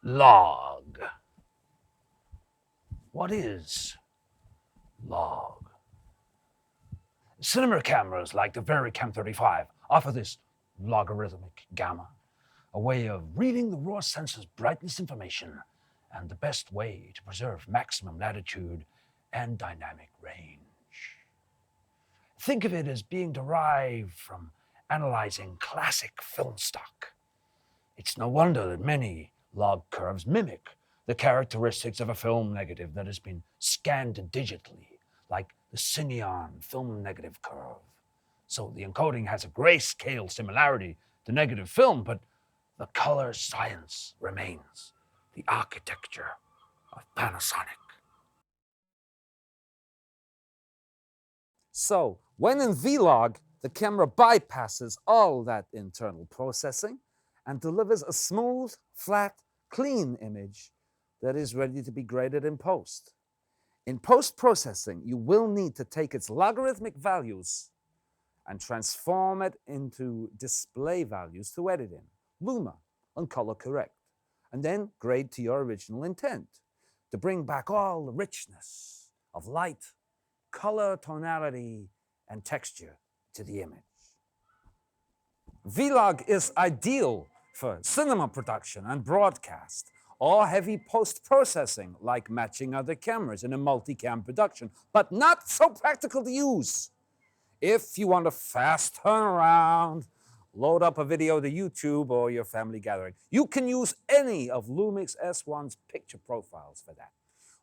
Log. What is log? Cinema cameras like the VariCam 35 offer this logarithmic gamma, a way of reading the raw sensor's brightness information and the best way to preserve maximum latitude and dynamic range. Think of it as being derived from analyzing classic film stock. It's no wonder that many log curves mimic the characteristics of a film negative that has been scanned digitally, like the Cineon film negative curve. So the encoding has a grayscale similarity to negative film, but the color science remains the architecture of Panasonic. So, when in V-Log, the camera bypasses all that internal processing and delivers a smooth, flat, clean image that is ready to be graded in post. In post-processing, you will need to take its logarithmic values and transform it into display values to edit in, luma, and color correct, and then grade to your original intent to bring back all the richness of light, color, tonality, and texture to the image. V-Log is ideal for cinema production and broadcast, or heavy post-processing like matching other cameras in a multicam production, but not so practical to use. If you want a fast turnaround, load up a video to YouTube or your family gathering, you can use any of Lumix S1's picture profiles for that.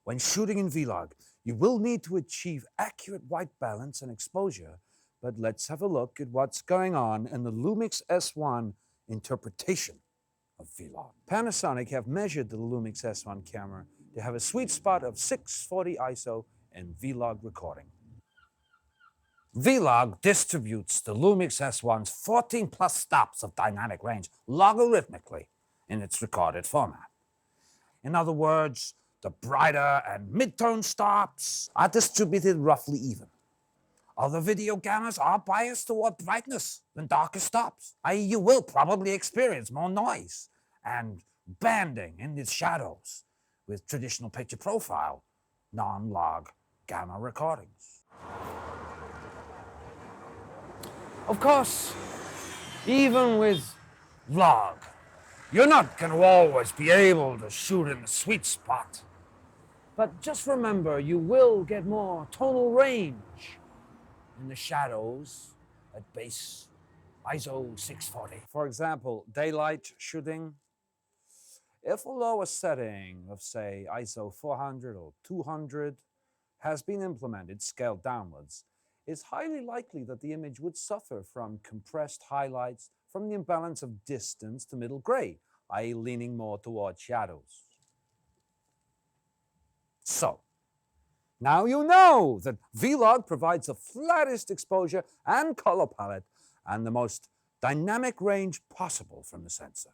When shooting in V-Log, you will need to achieve accurate white balance and exposure, but let's have a look at what's going on in the Lumix S1 interpretation of V-Log. Panasonic have measured the Lumix S1 camera to have a sweet spot of 640 ISO in V-Log recording. V-Log distributes the Lumix S1's 14 plus stops of dynamic range logarithmically in its recorded format. In other words, the brighter and mid-tone stops are distributed roughly even. Other video cameras are biased toward brightness than darker stops, i.e. you will probably experience more noise and banding in the shadows with traditional picture profile, non-log gamma recordings. Of course, even with log, you're not going to always be able to shoot in the sweet spot. But just remember, you will get more tonal range in the shadows at base ISO 640. For example, daylight shooting. If a lower setting of, say, ISO 400 or 200 has been implemented, scaled downwards, it's highly likely that the image would suffer from compressed highlights from the imbalance of distance to middle gray, i.e. leaning more toward shadows. So, now you know that V-Log provides the flattest exposure and color palette and the most dynamic range possible from the sensor.